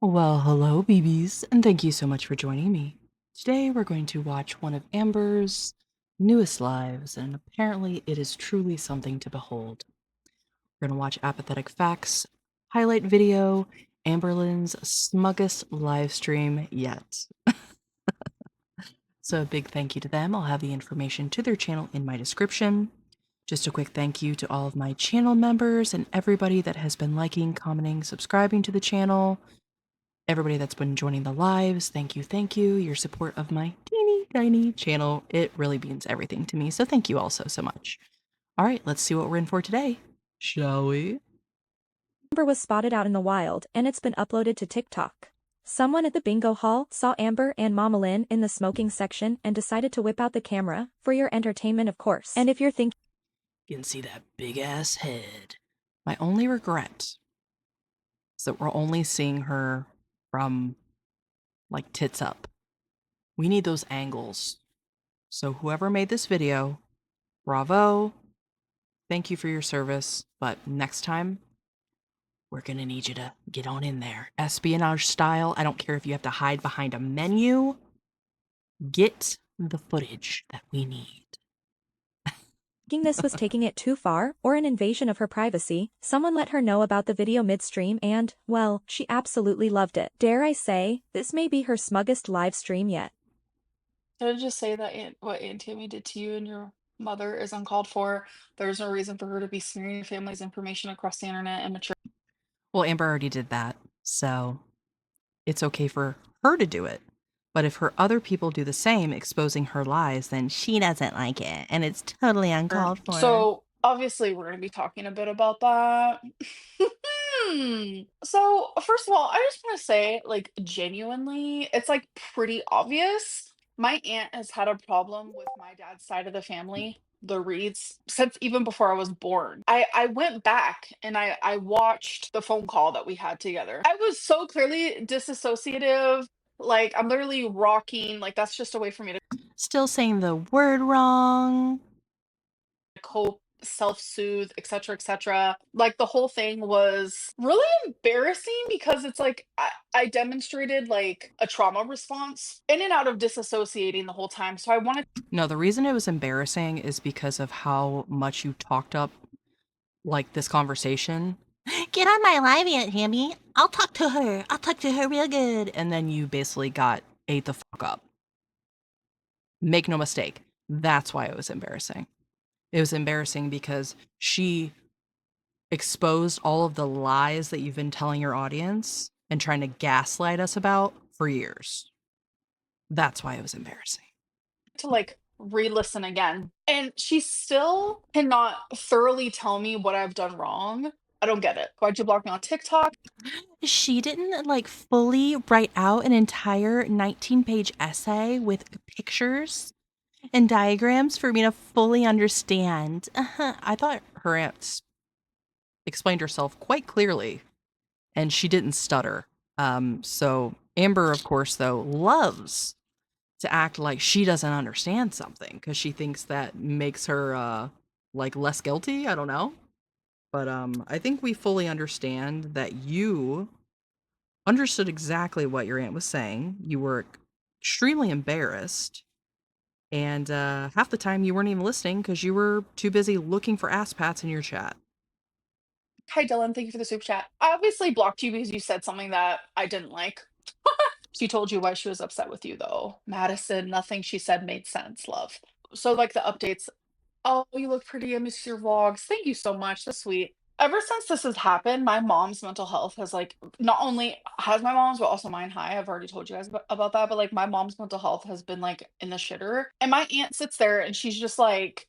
Well, hello, BBs, and thank you so much for joining me. Today, we're going to watch one of Amber's newest lives, and apparently, it is truly something to behold. We're going to watch Apathetic Facts highlight video, Amberlynn's smuggest live stream yet. So, a big thank you to them. I'll have the information to their channel in my description. Just a quick thank you to all of my channel members and everybody that has been liking, commenting, subscribing to the channel. Everybody that's been joining the lives, thank you, thank you. Your support of my teeny tiny channel, it really means everything to me, so thank you all so much. All right, let's see what we're in for today, shall we? Amber was spotted out in the wild, and it's been uploaded to TikTok. Someone at the bingo hall saw Amber and Mama Lynn in the smoking section and decided to whip out the camera, for your entertainment of course. And if you're thinking You can see that big ass head. My only regret is that we're only seeing her from, like, tits up. We need those angles. So whoever made this video, bravo. Thank you for your service, but next time, we're gonna need you to get on in there. Espionage style. I don't care if you have to hide behind a menu. Get the footage that we need. this was taking it too far, or an invasion of her privacy, someone let her know about the video midstream and, well, she absolutely loved it. Dare I say, this may be her smuggest live stream yet. Did I just say that what Aunt Tammy did to you and your mother is uncalled for? There's no reason for her to be smearing your family's information across the internet and mature. Well, Amber already did that, so it's okay for her to do it. But if her other people do the same, exposing her lies, then she doesn't like it, and it's totally uncalled for. So obviously we're going to be talking a bit about that. So first of all, I just want to say, like, genuinely, it's like pretty obvious. My aunt has had a problem with my dad's side of the family, the Reeds, since even before I was born. I went back and I watched the phone call that we had together. I was so clearly disassociative. Like, I'm literally rocking. Like, that's just a way for me to Still saying the word wrong. cope, self-soothe, etc., etc. Like, the whole thing was really embarrassing because it's like I demonstrated like a trauma response in and out of disassociating the whole time. So I wanted No, the reason it was embarrassing is because of how much you talked up, like, this conversation. Get on my live, Aunt Tammy. I'll talk to her. I'll talk to her real good. And then you basically got ate the fuck up. Make no mistake. That's why it was embarrassing. It was embarrassing because she exposed all of the lies that you've been telling your audience and trying to gaslight us about for years. That's why it was embarrassing. to like re-listen again. And she still cannot thoroughly tell me what I've done wrong. I don't get it. Why'd you block me on TikTok? She didn't, like, fully write out an entire 19-page essay with pictures and diagrams for me to fully understand. I thought her aunt explained herself quite clearly, and she didn't stutter. So Amber, of course, though, loves to act like she doesn't understand something because she thinks that makes her like less guilty. I don't know. But I think we fully understand that you understood exactly what your aunt was saying. You were extremely embarrassed, and half the time you weren't even listening because you were too busy looking for ass pats in your chat. Hi Dylan, thank you for the soup chat. I obviously blocked you because you said something that I didn't like. She told you why she was upset with you though. Madison, nothing she said made sense, love. So like the updates. Oh, you look pretty. I miss your vlogs. Thank you so much. That's sweet. Ever since this has happened, my mom's mental health has like not only has my mom's, but also mine high. I've already told you guys about that, but like my mom's mental health has been like in the shitter. And my aunt sits there and she's just like,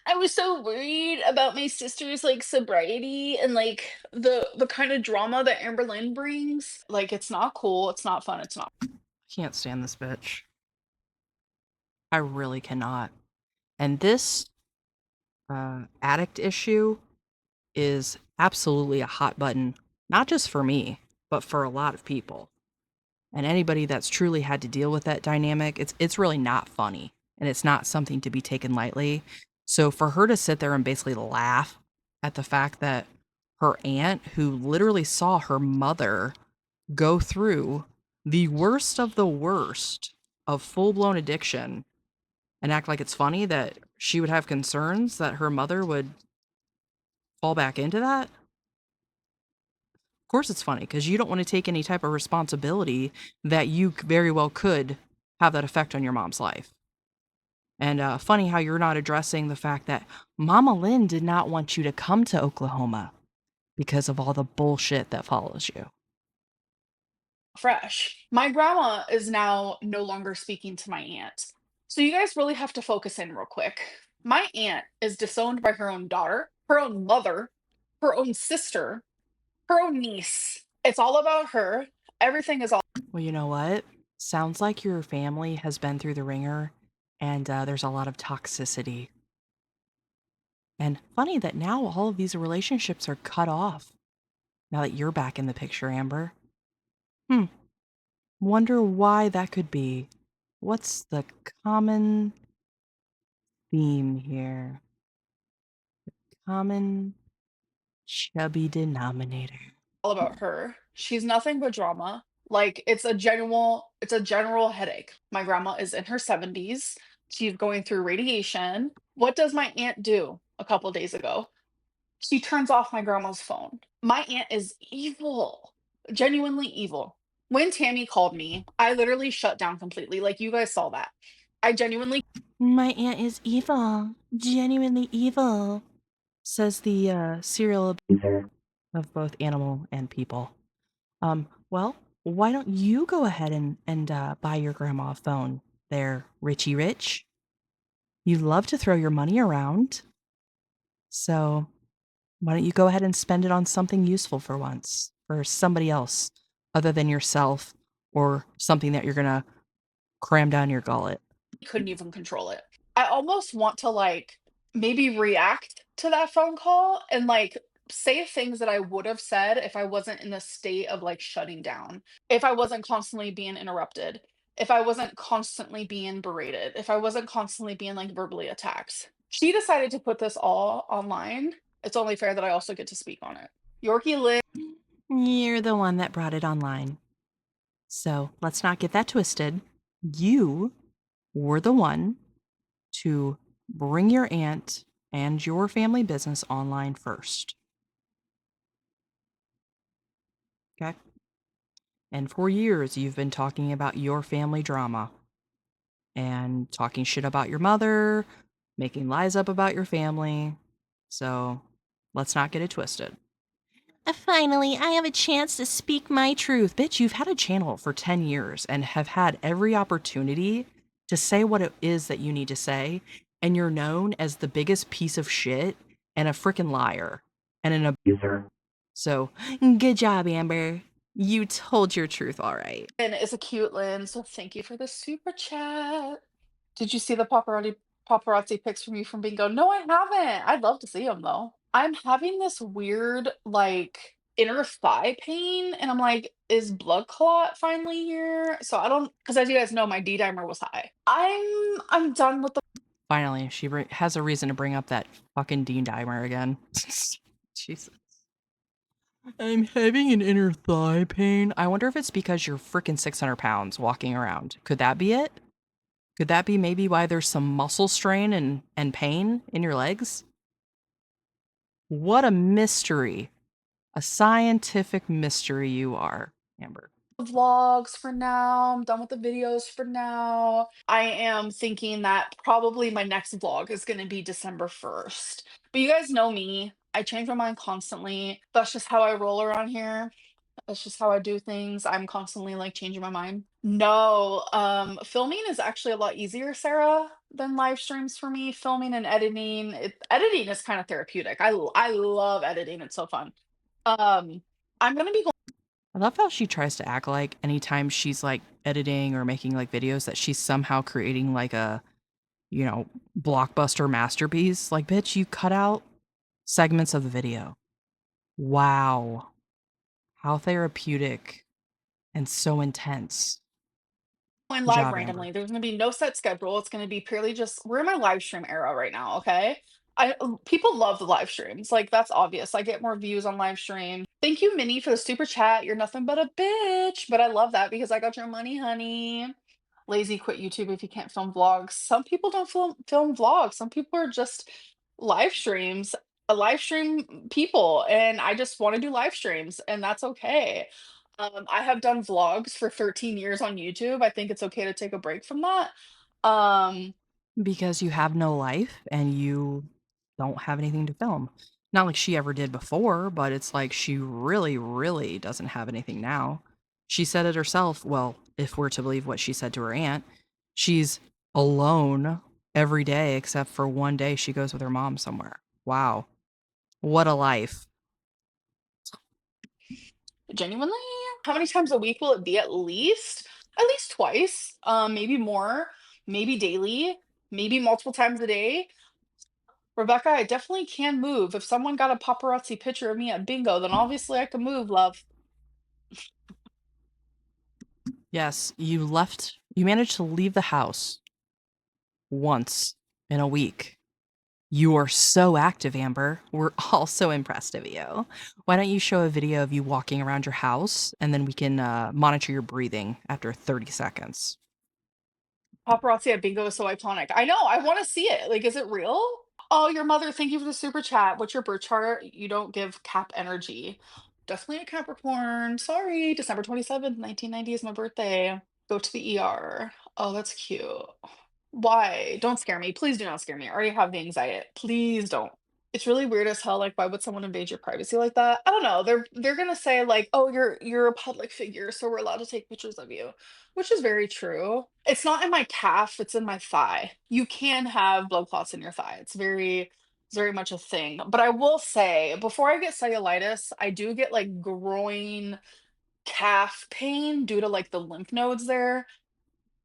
I was so worried about my sister's like sobriety and like the kind of drama that Amberlynn brings. Like, it's not cool. It's not fun. It's not. Can't stand this bitch. I really cannot. And this addict issue is absolutely a hot button, not just for me, but for a lot of people. And anybody that's truly had to deal with that dynamic, it's really not funny, and it's not something to be taken lightly. So for her to sit there and basically laugh at the fact that her aunt, who literally saw her mother go through the worst of the worst of full-blown addiction and act like it's funny that she would have concerns that her mother would fall back into that? Of course it's funny, because you don't want to take any type of responsibility that you very well could have that effect on your mom's life. And funny how you're not addressing the fact that Mama Lynn did not want you to come to Oklahoma because of all the bullshit that follows you. fresh. My grandma is now no longer speaking to my aunt. So you guys really have to focus in real quick. My aunt is disowned by her own daughter, her own mother, her own sister, her own niece. It's all about her. Everything is all Well, you know what? Sounds like your family has been through the ringer, and there's a lot of toxicity. And funny that now all of these relationships are cut off now that you're back in the picture, Amber. Hmm. Wonder why that could be. What's the common theme here? Common chubby denominator. about her. She's nothing but drama. Like it's a general headache. My grandma is in her 70s. She's going through radiation. What does my aunt do a couple days ago? She turns off my grandma's phone. My aunt is evil, genuinely evil. When Tammy called me, I literally shut down completely. Like you guys saw that. I genuinely My aunt is evil, genuinely evil, Says the serial abuser of both animal and people. Well, why don't you go ahead and buy your grandma a phone there, Richie Rich? You love to throw your money around. So why don't you go ahead and spend it on something useful for once, for somebody else other than yourself, or something that you're going to cram down your gullet? couldn't even control it. I almost want to like maybe react to that phone call and like say things that I would have said if I wasn't in the state of like shutting down, if I wasn't constantly being interrupted, if I wasn't constantly being berated, if I wasn't constantly being like verbally attacked. She decided to put this all online. It's only fair that I also get to speak on it. Yorkie Lynn You're the one that brought it online. So let's not get that twisted. You were the one to bring your aunt and your family business online first. Okay? And for years, you've been talking about your family drama and talking shit about your mother, making lies up about your family. So let's not get it twisted. Finally, I have a chance to speak my truth. Bitch, you've had a channel for 10 years and have had every opportunity to say what it is that you need to say. And you're known as the biggest piece of shit and a freaking liar and an abuser. So good job, Amber. You told your truth all right. is a cute Lynn, so thank you for the super chat. Did you see the paparazzi pics from you from bingo? No, I haven't. I'd love to see them though. I'm having this weird like inner thigh pain, and I'm like, is blood clot finally here? So I don't, because as you guys know, my D dimer was high. I'm done with the Finally, she has a reason to bring up that fucking Dean Dimer again. Jesus. I'm having an inner thigh pain. I wonder if it's because you're freaking 600 pounds walking around. Could that be it? Could that be maybe why there's some muscle strain and pain in your legs? What a mystery. A scientific mystery you are, Amber. vlogs for now. I'm done with the videos for now. I am thinking that probably my next vlog is going to be December 1st. But you guys know me. I change my mind constantly. That's just how I roll around here. That's just how I do things. I'm constantly like changing my mind. No, filming is actually a lot easier, Sarah, than live streams for me. Filming and editing, editing is kind of therapeutic. I love editing. It's so fun. Um, I'm gonna be I love how she tries to act like anytime she's like editing or making like videos that she's somehow creating like a, blockbuster masterpiece. Like, bitch, you cut out segments of the video. Wow. How therapeutic and so intense. going Good live job, Amber. randomly. There's gonna be no set schedule. It's gonna be purely just we're in my live stream era right now. Okay, people love the live streams. Like that's obvious. I get more views on live stream. Thank you, Minnie, for the super chat. You're nothing but a bitch, but I love that because I got your money, honey. Lazy quit YouTube if you can't film vlogs. Some people don't film vlogs. Some people are just live streams, live stream people, and I just want to do live streams, and that's okay. I have done vlogs for 13 years on YouTube. I think it's okay to take a break from that. Um, Because you have no life and you don't have anything to film. Not like she ever did before, but it's like she really, really doesn't have anything now. She said it herself. Well, if we're to believe what she said to her aunt, she's alone every day except for one day she goes with her mom somewhere. Wow. What a life. Genuinely, how many times a week will it be at least? At least twice, maybe more, maybe daily, maybe multiple times a day. Rebecca, I definitely can move. If someone got a paparazzi picture of me at bingo, then obviously I can move, love. Yes, you managed to leave the house once in a week. You are so active, Amber. We're all so impressed of you. Why don't you show a video of you walking around your house and then we can monitor your breathing after 30 seconds? Paparazzi at bingo is so iconic. I know, I want to see it. Like, is it real? Oh, your mother, thank you for the super chat. What's your birth chart? You don't give Cap energy. Definitely a Capricorn. Sorry, December 27th, 1990 is my birthday. Go to the ER. Oh, that's cute. Why? Don't scare me. Please do not scare me. I already have the anxiety. Please don't. It's really weird as hell. Like, why would someone invade your privacy like that? I don't know. They're gonna say like, "Oh, you're a public figure, so we're allowed to take pictures of you," which is very true. It's not in my calf. It's in my thigh. You can have blood clots in your thigh. It's very much a thing. But I will say, before I get cellulitis, I do get like groin calf pain due to like the lymph nodes there.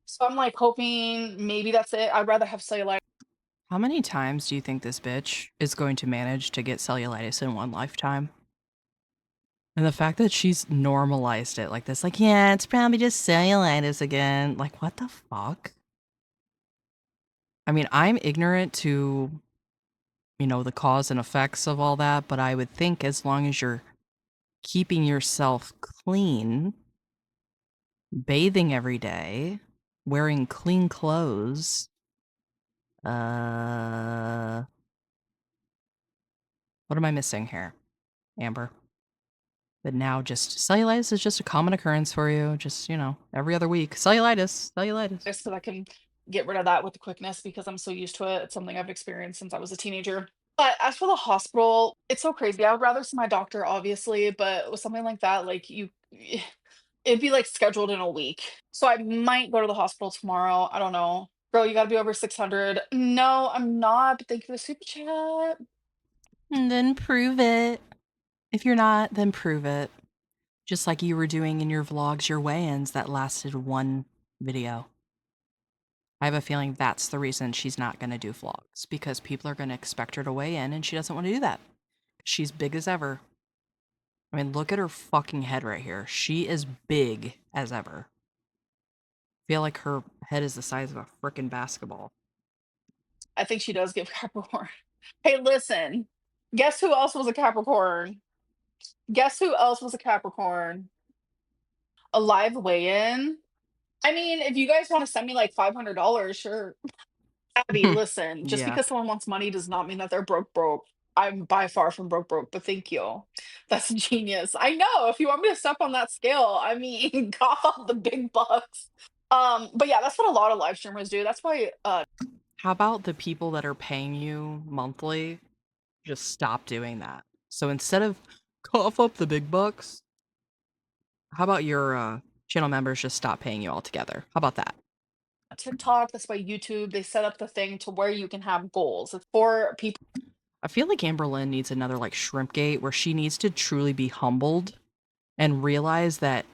So I'm like hoping maybe that's it. I'd rather have cellulitis. How many times do you think this bitch is going to manage to get cellulitis in one lifetime? And the fact that she's normalized it like this, like, yeah, it's probably just cellulitis again. Like, what the fuck? I mean, I'm ignorant to, the cause and effects of all that, but I would think as long as you're keeping yourself clean, bathing every day, wearing clean clothes, what am I missing here, Amber? But now just cellulitis is just a common occurrence for you, just, every other week. Cellulitis. So I can get rid of that with the quickness because I'm so used to it. It's something I've experienced since I was a teenager. But as for the hospital, it's so crazy. I would rather see my doctor, obviously, but with something like that, like it'd be like scheduled in a week. So I might go to the hospital tomorrow. I don't know. Girl, you gotta be over 600. No, I'm not, but thank you for the super chat. And then prove it. If you're not, then prove it. Just like you were doing in your vlogs, your weigh-ins that lasted one video. I have a feeling that's the reason she's not going to do vlogs, because people are going to expect her to weigh in and she doesn't want to do that. She's big as ever. I mean, look at her fucking head right here. She is big as ever. I feel like her head is the size of a frickin' basketball. I think she does give Capricorn. Hey, listen. Guess who else was a Capricorn? Guess who else was a Capricorn? A live weigh-in? I mean, if you guys wanna send me, like, $500, sure. Abby, listen, just Yeah. because someone wants money does not mean that they're broke. I'm by far from broke, but thank you. That's genius. I know, if you want me to step on that scale, I mean, cough up the big bucks. But yeah, that's what a lot of live streamers do. That's why, How about the people that are paying you monthly just stop doing that? So instead of cough up the big bucks, how about your channel members just stop paying you altogether? How about that? TikTok, that's why YouTube, they set up the thing to where you can have goals. It's for people. I feel like Amberlynn needs another like shrimp gate where she needs to truly be humbled and realize that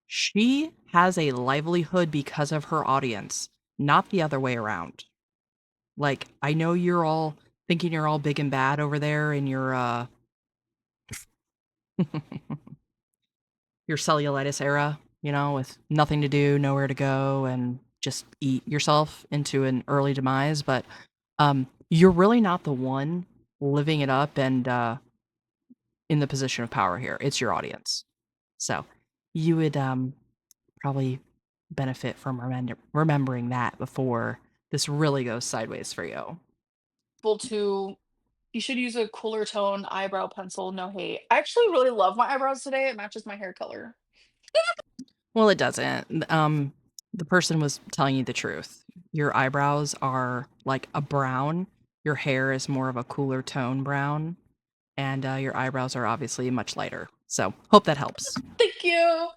she has a livelihood because of her audience, not the other way around. Like, I know you're all thinking you're all big and bad over there in your your cellulitis era, with nothing to do, nowhere to go, and just eat yourself into an early demise. But you're really not the one living it up and in the position of power here. It's your audience. So you would probably benefit from remembering that before this really goes sideways for you. To you should use a cooler tone eyebrow pencil, no hate. I actually really love my eyebrows today. It matches my hair color. Well, it doesn't. The person was telling you the truth. Your eyebrows are like a brown. Your hair is more of a cooler tone brown, and your eyebrows are obviously much lighter. So, hope that helps. Thank you.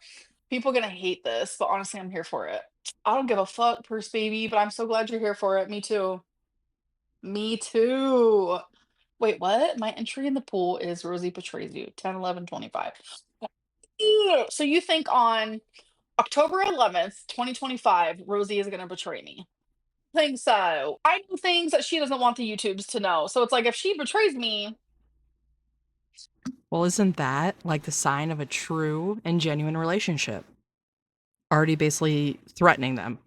People gonna hate this, but honestly, I'm here for it. I don't give a fuck, Purse baby, but I'm so glad you're here for it. Me too. Me too. Wait, what? My entry in the pool is Rosie betrays you, 10, 11, 25. Ew. So you think on October 11th, 2025, Rosie is gonna betray me? Think so. I know things that she doesn't want the YouTubes to know. So it's like if she betrays me, Well, isn't that like the sign of a true and genuine relationship? Already basically threatening them.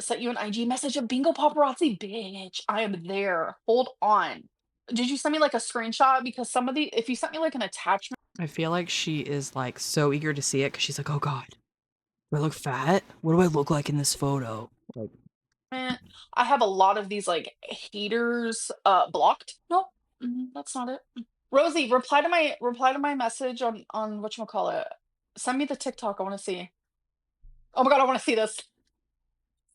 sent you an IG message of bingo paparazzi, bitch. I am there. Hold on. Did you send me like a screenshot? Because some of the if you sent me like an attachment, I feel like she is like so eager to see it because she's like, oh God, do I look fat? What do I look like in this photo? Like, I have a lot of these like haters blocked. Nope, that's not it. Rosie, reply to my message on whatchamacallit. Send me the TikTok. I want to see. Oh my god, I want to see this.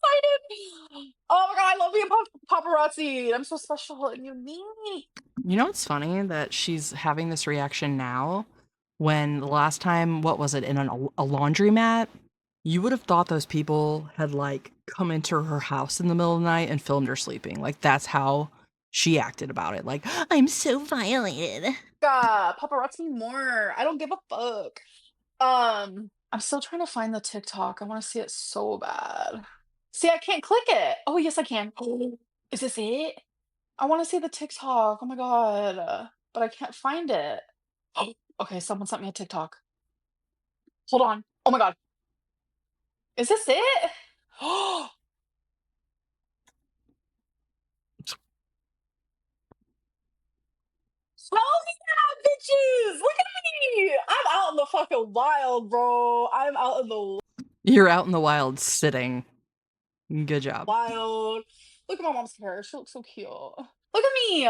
Excited. Oh my god, I love being paparazzi. I'm so special and unique. you know, it's funny that she's having this reaction now when the last time, what was it, in a laundromat? You would have thought those people had like come into her house in the middle of the night and filmed her sleeping. Like, that's how she acted about it. Like, I'm so violated. Paparazzi more. I don't give a fuck. I'm still trying to find the TikTok. I want to see it so bad. See, I can't click it. Oh, yes, I can. Oh, is this it? I want to see the TikTok. Oh my god. But I can't find it. Oh, okay, someone sent me a TikTok. Hold on. Oh my god. Is this it? Oh, hell yeah, bitches! Look at me! I'm out in the fucking wild, bro. I'm out in the You're out in the wild sitting. Good job. wild. Look at my mom's hair. She looks so cute. Look at me.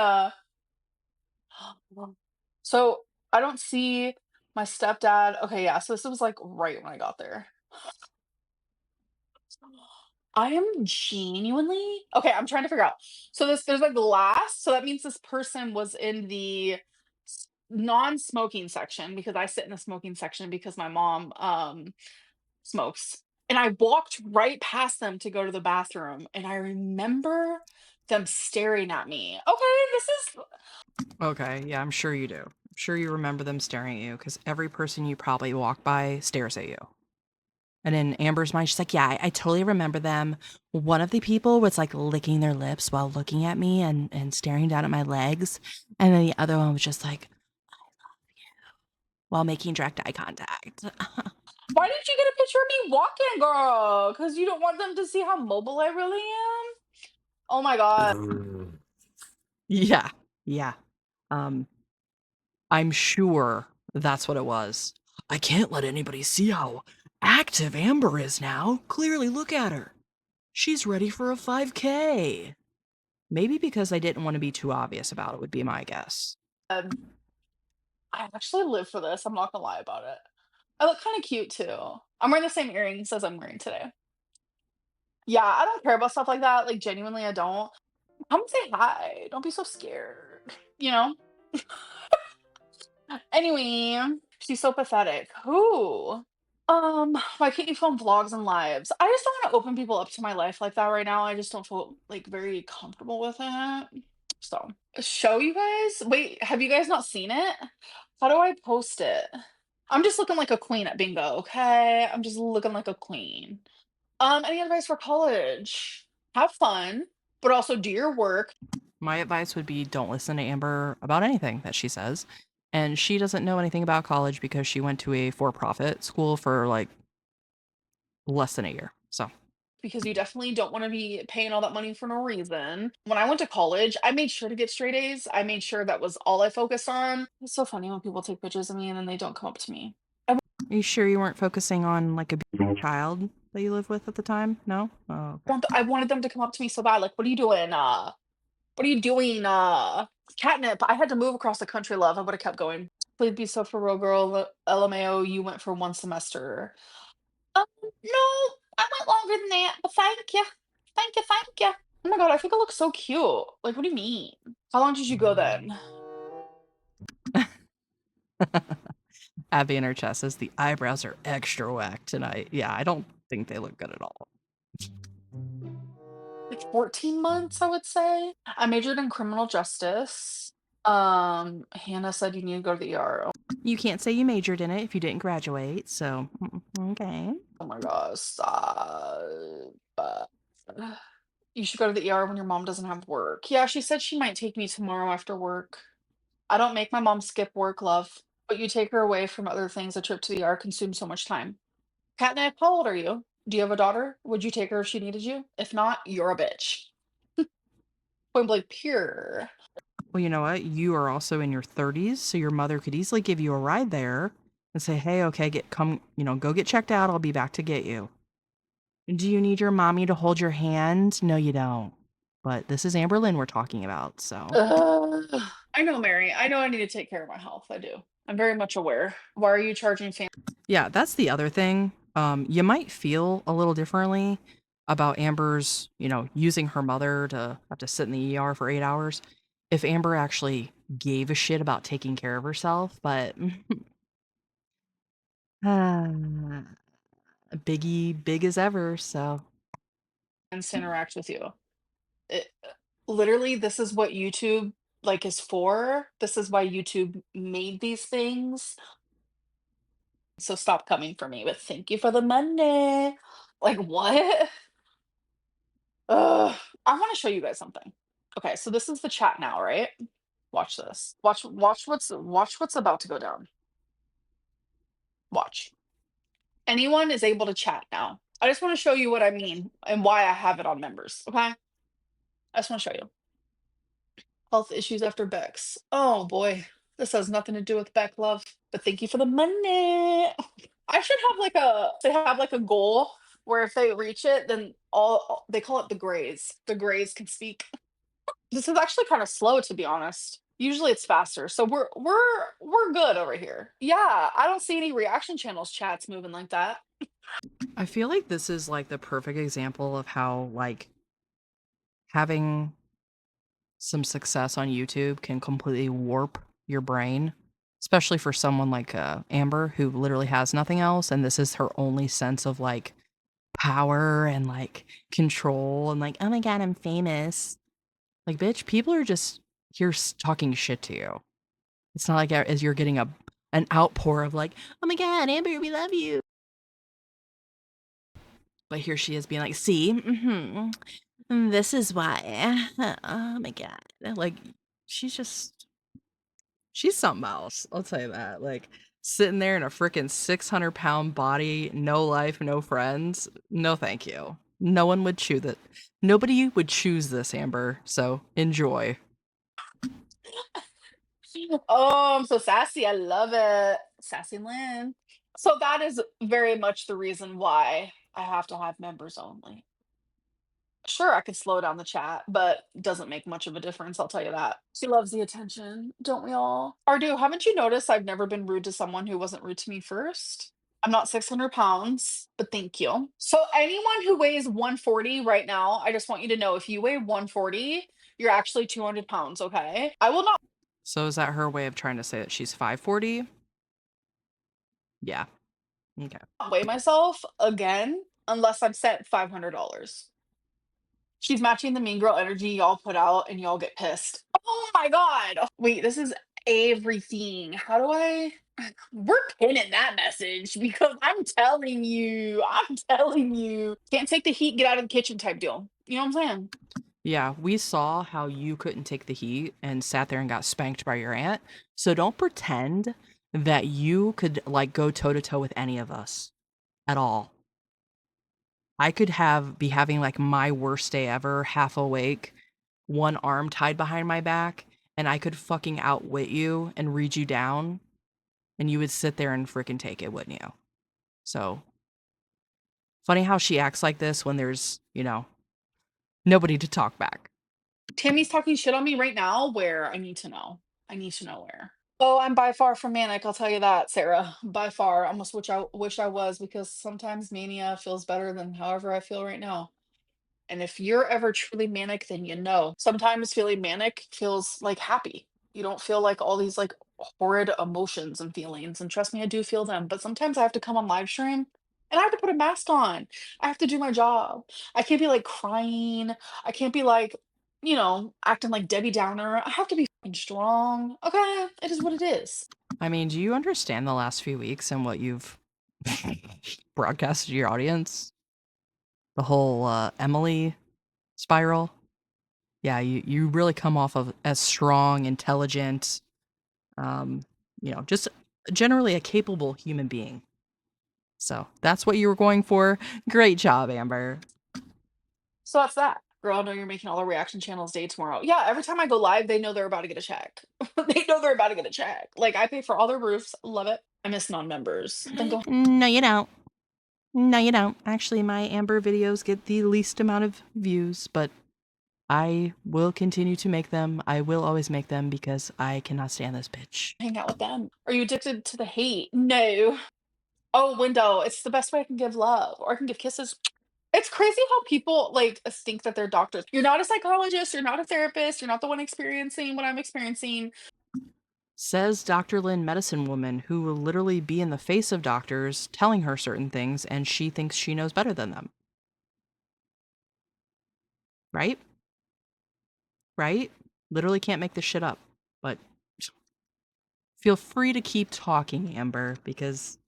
So I don't see my stepdad. Okay, yeah. So this was like right when I got there. I am genuinely okay. I'm trying to figure out. So there's a glass. So that means this person was in the non-smoking section because I sit in the smoking section because my mom smokes. And I walked right past them to go to the bathroom, and I remember them staring at me. Okay, this is Okay, yeah, I'm sure you do. I'm sure you remember them staring at you because every person you probably walk by stares at you. And in Amber's mind, she's like, yeah, I totally remember them. One of the people was like licking their lips while looking at me and staring down at my legs. And then the other one was just like, while making direct eye contact. why didn't you get a picture of me walking, girl? Because you don't want them to see how mobile I really am? Oh my god. Yeah, yeah. I'm sure that's what it was. I can't let anybody see how active Amber is now. Clearly, look at her. She's ready for a 5K. Maybe because I didn't want to be too obvious about it, would be my guess. I actually live for this. I'm not gonna lie about it. I look kind of cute too. I'm wearing the same earrings as I'm wearing today. Yeah, I don't care about stuff like that. Like genuinely, I don't. Come say hi. Don't be so scared. You know. Anyway, she's so pathetic. Who? Why can't you film vlogs and lives? I just don't want to open people up to my life like that right now. I just don't feel like very comfortable with it. So, show you guys. Wait, have you guys not seen it? How do I post it? I'm just looking like a queen at bingo, okay? I'm just looking like a queen. Any advice for college? Have fun, but also do your work. My advice would be don't listen to Amber about anything that she says. And she doesn't know anything about college because she went to a for profit school for like less than a year. So because you definitely don't want to be paying all that money for no reason. When I went to college, I made sure to get straight A's. I made sure that was all I focused on. It's so funny when people take pictures of me and then they don't come up to me. Are you sure you weren't focusing on like a child that you lived with at the time? No? Oh, okay. I wanted them to come up to me so bad. Like, what are you doing? What are you doing? Catnip. I had to move across the country, love. I would have kept going. Please be so for real, girl. LMAO, you went for 1 semester. No, I went longer than that, but thank you. Thank you, thank you. Oh my god, I think I look so cute. Like, what do you mean? How long did you go then? Abby in her chest says the eyebrows are extra whacked, and I don't think they look good at all. Like 14 months, I would say. I majored in criminal justice. Hannah said you need to go to the ER. You can't say you majored in it if you didn't graduate, so okay. Oh my gosh, stop. You should go to the ER when your mom doesn't have work. Yeah, she said she might take me tomorrow after work. I don't make my mom skip work, love. But you take her away from other things. A trip to the ER consumes so much time. Catnip, how old are you? Do you have a daughter? Would you take her if she needed you? If not, you're a bitch. Point blank pure. Well, you know what? You are also in your 30s, so your mother could easily give you a ride there and say, "Hey, okay, go get checked out. I'll be back to get you." Do you need your mommy to hold your hand? No, you don't. But this is Amberlynn we're talking about, so. I know, Mary. I know I need to take care of my health. I do. I'm very much aware. Why are you charging Yeah, that's the other thing. You might feel a little differently about Amber's, using her mother to have to sit in the ER for 8 hours if Amber actually gave a shit about taking care of herself, but big as ever, so. fans to interact with you? It, literally, this is what YouTube like is for. This is why YouTube made these things. So stop coming for me with thank you for the money. Like what? Ugh. I want to show you guys something. Okay, so this is the chat now, right? Watch this. Watch what's about to go down. Watch. Anyone is able to chat now. I just want to show you what I mean and why I have it on members. Okay. I just want to show you. Health issues after Bex. Oh boy. This has nothing to do with Beck love. But thank you for the money. I should have like a goal where if they reach it, then all they call it the grays. The grays can speak. This is actually kind of slow to be honest. Usually it's faster. So we're good over here. Yeah, I don't see any reaction channels chats moving like that. I feel like this is like the perfect example of how like having some success on YouTube can completely warp your brain, especially for someone like Amber who literally has nothing else and this is her only sense of like power and like control and like, oh my god, I'm famous. Like, bitch, people are just here talking shit to you. It's not like as you're getting an outpour of like, oh my god, Amber, we love you. But here she is being like, see, this is why. Oh my god. Like, she's something else. I'll tell you that. Like, sitting there in a freaking 600-pound body, no life, no friends. No, thank you. No one would choose it. Nobody would choose this, Amber. So enjoy. Oh, I'm so sassy. I love it. Sassy Lynn. So that is very much the reason why I have to have members only. Sure, I could slow down the chat, but doesn't make much of a difference, I'll tell you that. She loves the attention, don't we all? Ardu, haven't you noticed I've never been rude to someone who wasn't rude to me first? I'm not 600 pounds, but thank you. So anyone who weighs 140 right now, I just want you to know if you weigh 140, you're actually 200 pounds, okay? I will not So is that her way of trying to say that she's 540? Yeah. Okay. weigh myself again unless I'm sent $500. She's matching the mean girl energy y'all put out and y'all get pissed. Oh my god. Wait, this is everything. How do I we're pinning that message because I'm telling you. Can't take the heat, get out of the kitchen type deal. You know what I'm saying? Yeah, we saw how you couldn't take the heat and sat there and got spanked by your aunt. So don't pretend that you could like go toe to toe with any of us at all. I could be having like my worst day ever, half awake, one arm tied behind my back, and I could fucking outwit you and read you down, and you would sit there and freaking take it, wouldn't you? So funny how she acts like this when there's, nobody to talk back. Tammy's talking shit on me right now. Where? I need to know. I need to know where. Oh, I'm by far from manic. I'll tell you that, Sarah. By far, almost which I wish I was, because sometimes mania feels better than however I feel right now. And if you're ever truly manic, then you know. Sometimes feeling manic feels like happy. You don't feel like all these like horrid emotions and feelings. And trust me, I do feel them. But sometimes I have to come on live stream and I have to put a mask on. I have to do my job. I can't be like crying. I can't be like, acting like Debbie Downer. I have to be fucking strong. Okay. It is what it is. I mean, do you understand the last few weeks and what you've broadcasted to your audience? The whole Emily spiral? Yeah, you really come off of as strong, intelligent, um, just generally a capable human being. So that's what you were going for. Great job, Amber. So that's that. Girl, I know you're making all the reaction channels day tomorrow. Yeah, every time I go live, they know they're about to get a check. They know they're about to get a check. Like, I pay for all their roofs. Love it. I miss non-members. Then go No, you don't. No, you don't. Actually, my Amber videos get the least amount of views, but I will continue to make them. I will always make them because I cannot stand this bitch. hang out with them. Are you addicted to the hate? No. Oh, window. It's the best way I can give love, or I can give kisses. It's crazy how people like think that they're doctors. You're not a psychologist. You're not a therapist. You're not the one experiencing what I'm experiencing. Says Dr. Lynn, medicine woman, who will literally be in the face of doctors telling her certain things, and she thinks she knows better than them. Right? Right? Literally can't make this shit up. But feel free to keep talking, Amber, because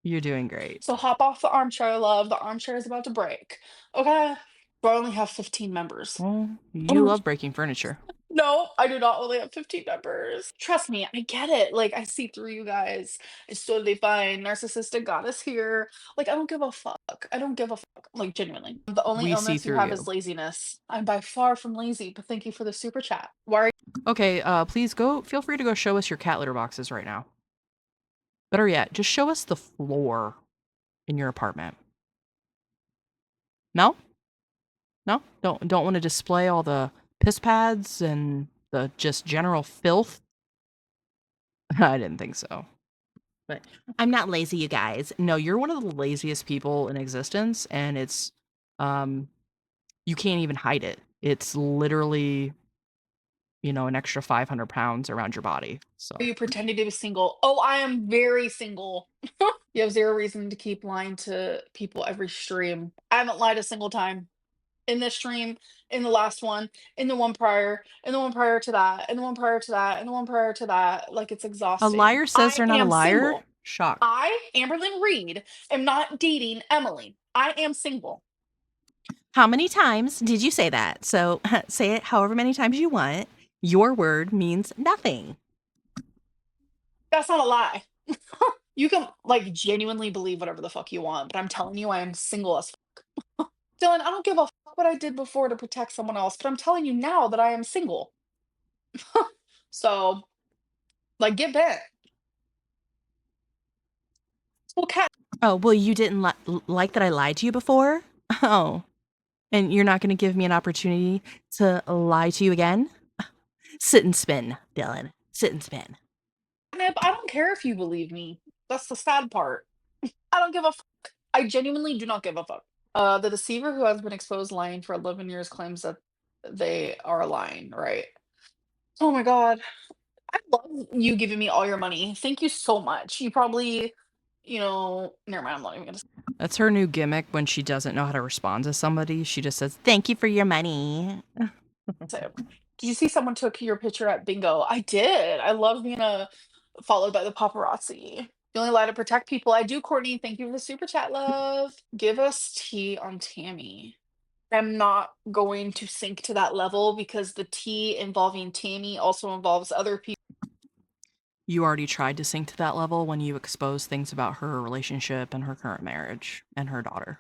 you're doing great. So hop off the armchair, love. The armchair is about to break. Okay. But I only have 15 members. Well, you love breaking furniture. No, I do not only have 15 members. Trust me, I get it. Like, I see through you guys. It's totally fine. Narcissistic goddess here. Like, I don't give a fuck. I don't give a fuck. Like, genuinely. The only We see illness you through have you. is laziness. I'm by far from lazy, but thank you for the super chat. Why are Okay, please feel free to go show us your cat litter boxes right now. Better yet, just show us the floor in your apartment. No? No? Don't want to display all the piss pads and the just general filth? I didn't think so. But I'm not lazy, you guys. No, you're one of the laziest people in existence, and it's you can't even hide it. It's literally, an extra 500 pounds around your body. So you pretending to be single? Oh, I am very single. You have zero reason to keep lying to people every stream. I haven't lied a single time. In this stream, in the last one, in the one prior, in the one prior to that, in the one prior to that, in the one prior to that. Like, it's a exhausting. liar says I they're not a am liar? single. Shock. I, Amberlynn Reed, am not dating Emily. I am single. How many times did you say that? So say it however many times you want. Your word means nothing. That's not a lie. You can like genuinely believe whatever the fuck you want, but I'm telling you, I am single as fuck. Dylan, I don't give a fuck what I did before to protect someone else, but I'm telling you now that I am single. So, like, get bent. Well, cat. Oh, well, you didn't like that I lied to you before? Oh, and you're not going to give me an opportunity to lie to you again? Sit and spin, Dylan. Sit and spin. Nip, I don't care if you believe me. That's the sad part. I don't give a fuck. I genuinely do not give a fuck. The deceiver who has been exposed lying for 11 years claims that they are lying, right? Oh my god. I love you giving me all your money. Thank you so much. You probably, never mind, I'm not even gonna That's her new gimmick when she doesn't know how to respond to somebody. She just says, Thank you for your money. say it. Did you see someone took your picture at bingo? I did. I love being followed by the paparazzi. The only lie to protect people. I do, Courtney. Thank you for the super chat, love. Give us tea on Tammy. I'm not going to sink to that level because the tea involving Tammy also involves other people. you already tried to sink to that level when you exposed things about her relationship and her current marriage and her daughter.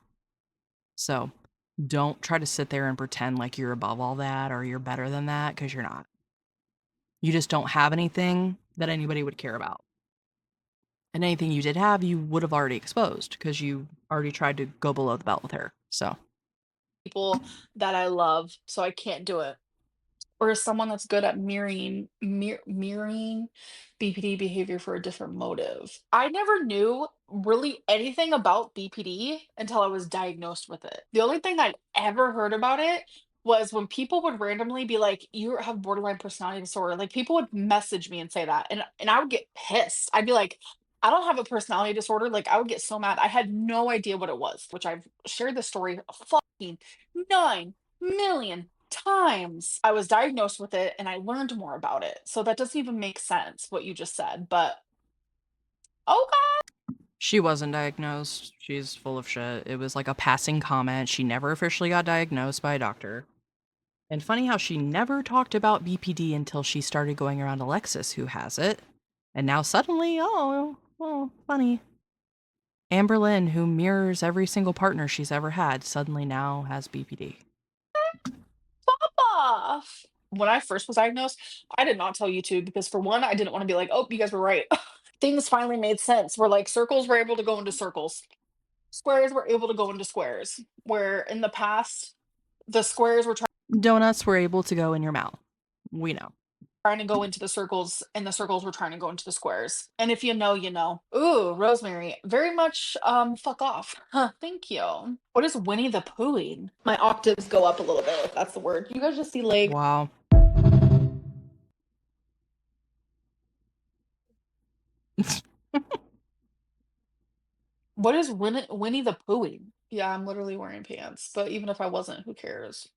So don't try to sit there and pretend like you're above all that or you're better than that, because you're not. You just don't have anything that anybody would care about. And anything you did have, you would have already exposed because you already tried to go below the belt with her. So people that I love, so I can't do it. Or as someone that's good at mirroring BPD behavior for a different motive. I never knew really anything about BPD until I was diagnosed with it. The only thing I'd ever heard about it was when people would randomly be like, "You have borderline personality disorder." Like people would message me and say that, and I would get pissed. I'd be like, "I don't have a personality disorder." Like I would get so mad. I had no idea what it was, which I've shared this story a fucking 9 million times. I was diagnosed with it and I learned more about it. So that doesn't even make sense what you just said, but okay. she wasn't diagnosed. She's full of shit. It was like a passing comment. She never officially got diagnosed by a doctor. And funny how she never talked about BPD until she started going around Alexis, who has it. And now suddenly, oh, funny. Amberlynn, who mirrors every single partner she's ever had, suddenly now has BPD. Off. When I first was diagnosed, I did not tell YouTube because for one, I didn't want to be like, oh, you guys were right. Things finally made sense. Where like circles were able to go into circles, squares were able to go into squares. Where in the past, the squares were Donuts were able to go in your mouth. We know. trying to go into the circles and the circles were trying to go into the squares. And if you know, you know. Ooh, Rosemary, very much fuck off. Huh, thank you. What is Winnie the Poohing? My octaves go up a little bit, if that's the word. You guys just see leg. Wow. What is Winnie the Poohing? Yeah, I'm literally wearing pants, but even if I wasn't, who cares?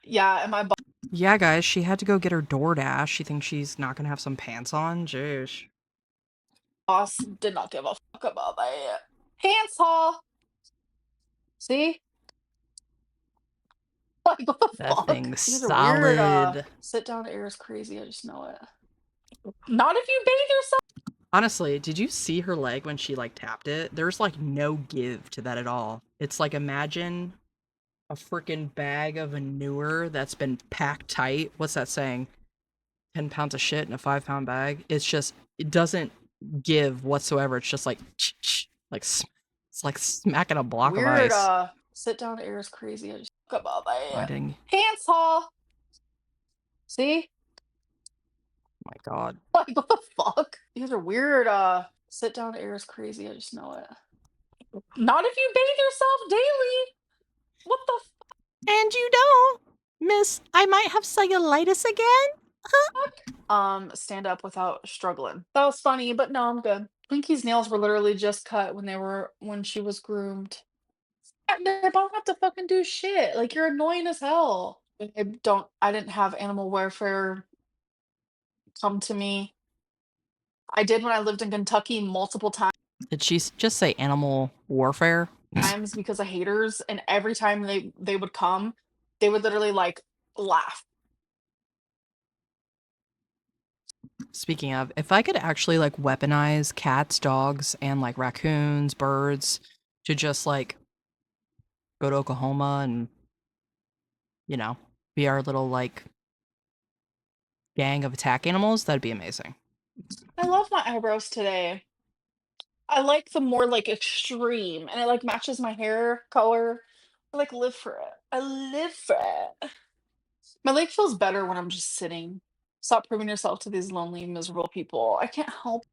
Yeah, and my Yeah, guys, she had to go get her DoorDash. She thinks she's not gonna have some pants on? Jeez. boss did not give a fuck about that. Pants haul. See? Like what the That fuck? thing's You guys are weird. solid. Sit down air is crazy. I just know it. Not if you bathe yourself. Honestly, did you see her leg when she like tapped it? There's like no give to that at all. It's like imagine a freaking bag of manure that's been packed tight. What's that saying? 10 pounds of shit in a 5-pound bag. It's just, it doesn't give whatsoever. It's just like, like, it's like smacking a block of Weird. ice. Sit down air is crazy. I just fuck about I that. didn't, Pants haul. See? my God. Like what the fuck? You guys are weird. Sit down air is crazy. I just know it. Not if you bathe yourself daily. What the And you don't, Miss, I might have cellulitis again. stand up without struggling. That was funny, but no, I'm good. Pinky's nails were literally just cut when she was groomed. And I don't have to fucking do shit. Like you're annoying as hell. I didn't have animal welfare come to me. I did when I lived in Kentucky multiple Did she just say animal warfare? times because of haters, and every time they would come, they would literally like laugh. Speaking of, if I could actually like weaponize cats, dogs, and like raccoons, birds to just like go to Oklahoma and, you know, be our little like gang of attack animals, that'd be amazing. I love my eyebrows today. I like the more like extreme and it like matches my hair color. I like live for it. I live for it. My leg feels better when I'm just sitting. Stop proving yourself to these lonely, miserable people. I can't help.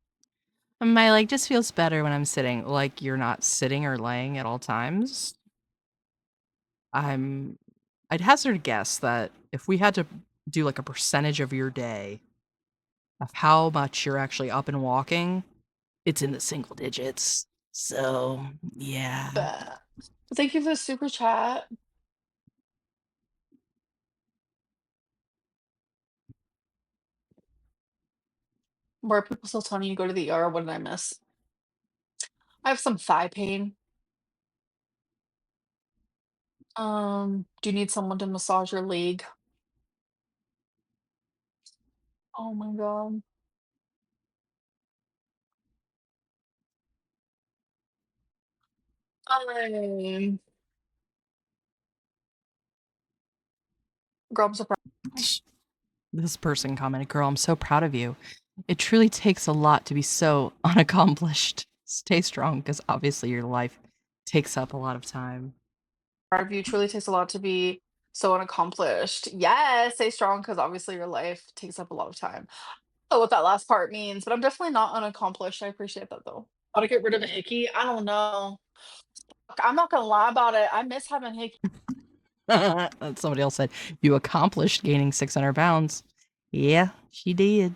My leg just feels better when I'm sitting. Like you're not sitting or laying at all times. I'm I'd hazard a guess that if we had to do like a percentage of your day of how much you're actually up and walking, it's in the single digits. So, yeah. But thank you for the super chat. Where are people still telling you to go to the ER? What did I miss? I have some thigh pain. Do you need someone to massage your leg? Oh my god. Um, girl, I'm surprised. This person commented, "Girl, I'm so proud of you. It truly takes a lot to be so unaccomplished. Stay strong because obviously your life takes up a lot of time." Of you truly takes a lot to be so unaccomplished. Yes, stay strong because obviously your life takes up a lot of time. Oh, what that last part means, but I'm definitely not unaccomplished. I appreciate that though. How to get rid of a hickey? I don't know. I'm not gonna lie about it. I miss having hickey. Somebody else said, "You accomplished gaining 600 pounds." Yeah, she did.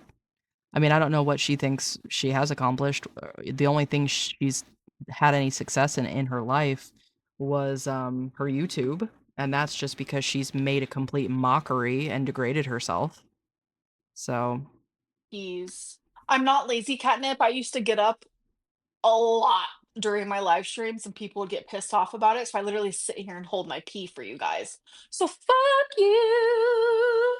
I mean, I don't know what she thinks she has accomplished. The only thing she's had any success in her life was her YouTube, and that's just because she's made a complete mockery and degraded herself. So, I'm not lazy catnip. I used to get up a lot during my live streams and people would get pissed off about it. So I literally sit here and hold my pee for you guys. So fuck you.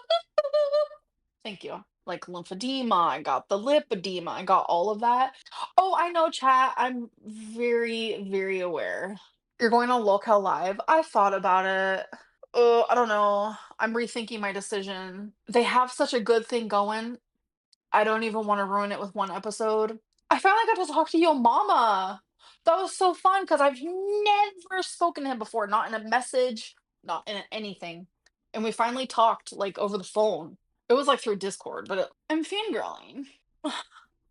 Thank you. Like lymphedema, I got the lipedema, I got all of that. Oh, I know, chat. I'm very, very aware. You're going on Locale Live. I thought about it. I don't know. I'm rethinking my decision. They have such a good thing going. I don't even want to ruin it with one episode. I finally got to talk to your mama. That was so fun because I've never spoken to him before, not in a message, not in anything. And we finally talked like over the phone. It was like through Discord, but I'm fangirling.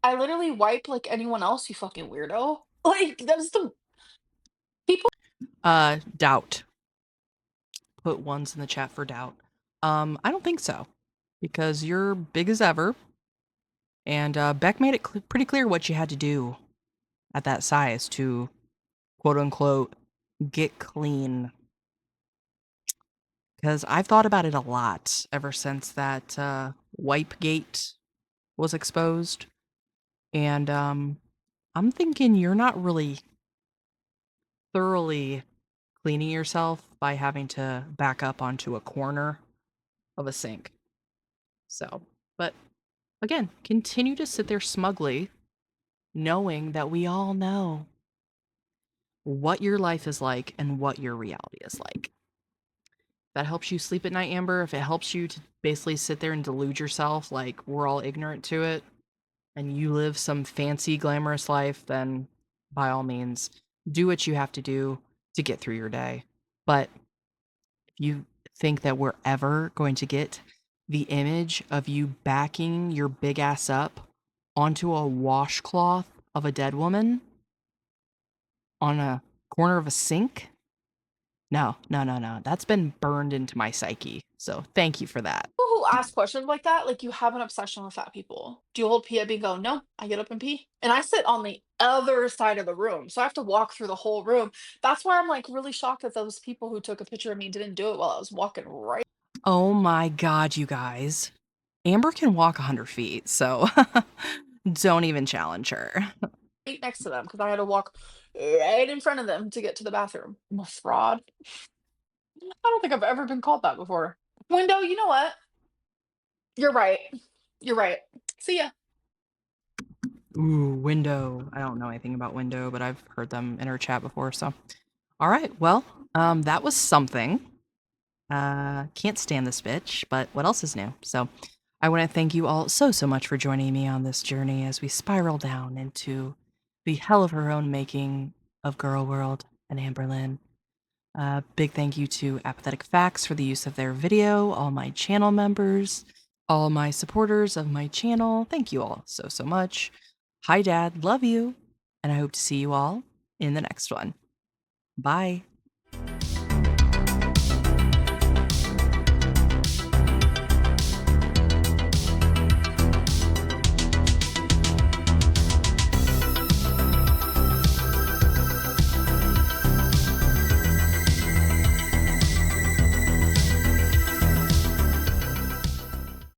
I literally wipe like anyone else, you fucking weirdo. Like, that's the people. doubt. Put ones in the chat for doubt. I don't think so, because you're big as ever, and Beck made it pretty clear what you had to do at that size to quote unquote get clean. Because I've thought about it a lot ever since that Wipegate was exposed, and I'm thinking you're not really thoroughly cleaning yourself by having to back up onto a corner of a sink. So, but again, continue to sit there smugly, knowing that we all know what your life is like and what your reality is like. That helps you sleep at night, Amber. If it helps you to basically sit there and delude yourself like we're all ignorant to it and you live some fancy, glamorous life, then by all means, do what you have to do to get through your day. But if you think that we're ever going to get the image of you backing your big ass up onto a washcloth of a dead woman on a corner of a sink, no, no, no, no. That's been burned into my psyche. So thank you for that. Who ask questions like that, like you have an obsession with fat people. Do you hold pee up and go, no, I get up and pee? And I sit on the other side of the room. So I have to walk through the whole room. That's why I'm like really shocked that those people who took a picture of me didn't do it while I was walking right Oh my God, you guys. Amber can walk 100 feet, so don't even challenge her. next to them because I had to walk right in front of them to get to the bathroom. I'm a fraud. I don't think I've ever been called that before. Window, you know what? You're right. You're right. See ya. Ooh, Window. I don't know anything about Window, but I've heard them in her chat before, so. All right, well, that was something. Can't stand this bitch, but what else is new? So, I want to thank you all so, so much for joining me on this journey as we spiral down into the hell of her own making of Girl World and Amberlynn. Big thank you to Apathetic faxX for the use of their video, all my channel members, all my supporters of my channel. Thank you all so, so much. Hi, Dad. Love you. And I hope to see you all in the next one. Bye.